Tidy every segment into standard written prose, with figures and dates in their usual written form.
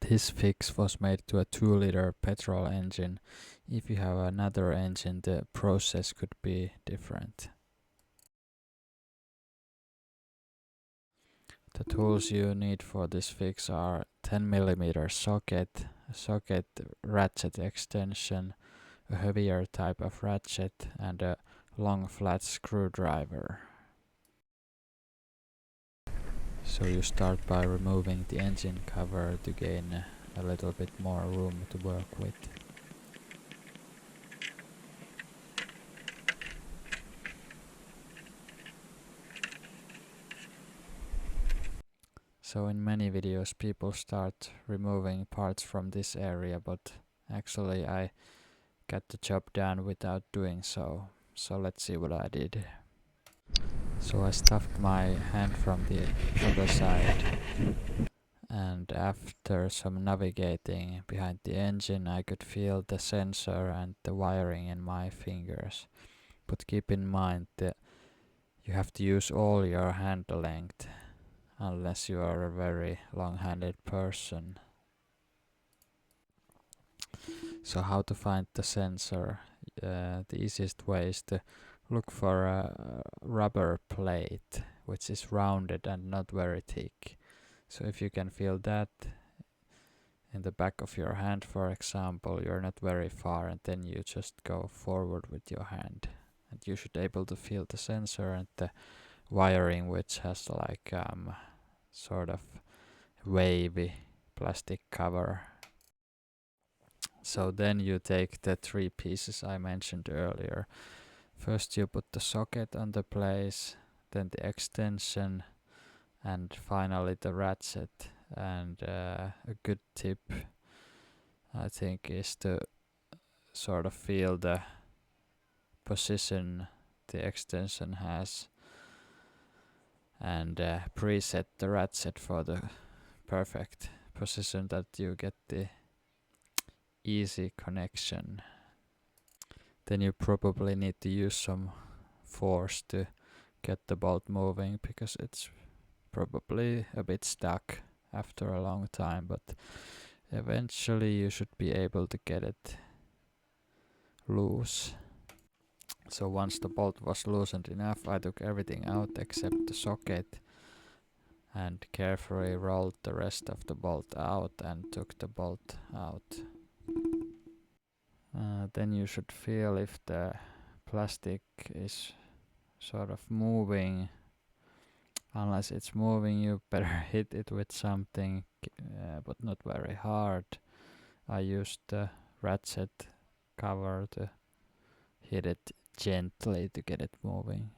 This fix was made to a 2-liter petrol engine. If you have another engine, the process could be different. The tools you need for this fix are 10mm socket, a socket ratchet extension, a heavier type of ratchet, and a long flat screwdriver. So you start by removing the engine cover to gain a little bit more room to work with. So in many videos people start removing parts from this area, but actually I got the job done without doing so. So let's see what I did. So I stuffed my hand from the other side, and after some navigating behind the engine I could feel the sensor and the wiring in my fingers. But keep in mind that you have to use all your hand length, unless you are a very long-handed person. So how to find the sensor? The easiest way is to look for a rubber plate which is rounded and not very thick. So if you can feel that in the back of your hand, for example, you're not very far, and then you just go forward with your hand, and you should be able to feel the sensor and the wiring, which has like sort of wavy plastic cover. So then you take the 3 pieces I mentioned earlier. First you put the socket on the place, then the extension, and finally the ratchet. And a good tip, I think, is to sort of feel the position the extension has, and preset the ratchet for the perfect position that you get the easy connection. Then you probably need to use some force to get the bolt moving, because it's probably a bit stuck after a long time, but eventually you should be able to get it loose. So once the bolt was loosened enough, I took everything out except the socket and carefully rolled the rest of the bolt out and took the bolt out. Then you should feel if the plastic is sort of moving. Unless it's moving, you better hit it with something, but not very hard. I used the ratchet cover to hit it gently to get it moving.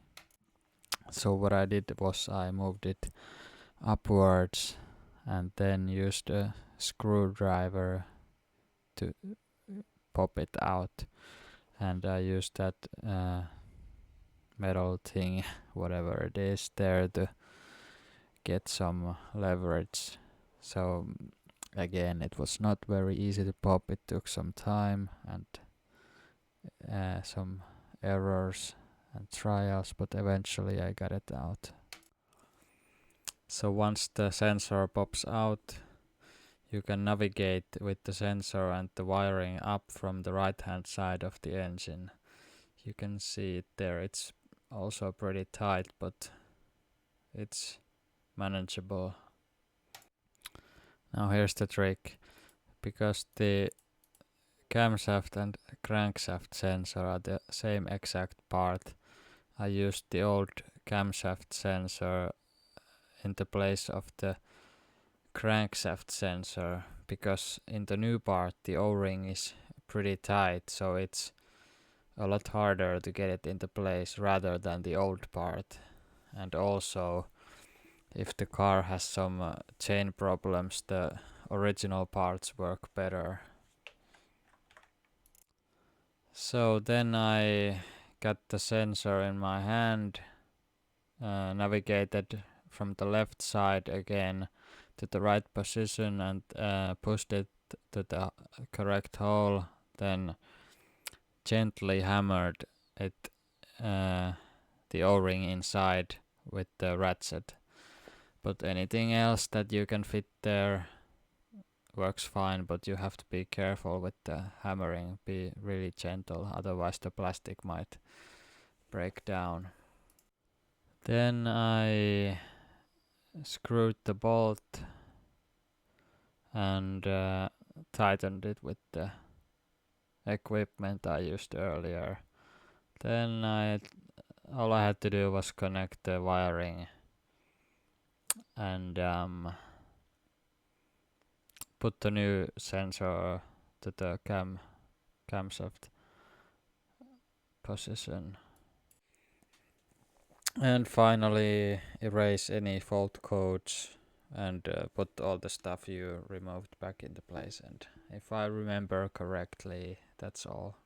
So what I did was I moved it upwards and then used a screwdriver to pop it out, and I used that metal thing, whatever it is, there to get some leverage. So again, it was not very easy to pop. It took some time and some errors and trials, but eventually I got it out. So once the sensor pops out, you can navigate with the sensor and the wiring up from the right hand side of the engine. You can see it there. It's also pretty tight, but it's manageable. Now here's the trick. Because the camshaft and crankshaft sensor are the same exact part, I used the old camshaft sensor in the place of the crankshaft sensor, because in the new part the O-ring is pretty tight, so it's a lot harder to get it into place rather than the old part. And also, if the car has some chain problems, the original parts work better. So then I got the sensor in my hand, navigated from the left side again to the right position, and pushed it to the correct hole, then gently hammered it, the O-ring inside with the ratchet. But anything else that you can fit there works fine, but you have to be careful with the hammering, be really gentle, otherwise the plastic might break down. Then I screwed the bolt and tightened it with the equipment I used earlier. Then all I had to do was connect the wiring and put the new sensor to the camshaft position. And finally erase any fault codes and put all the stuff you removed back into place. And if I remember correctly, that's all.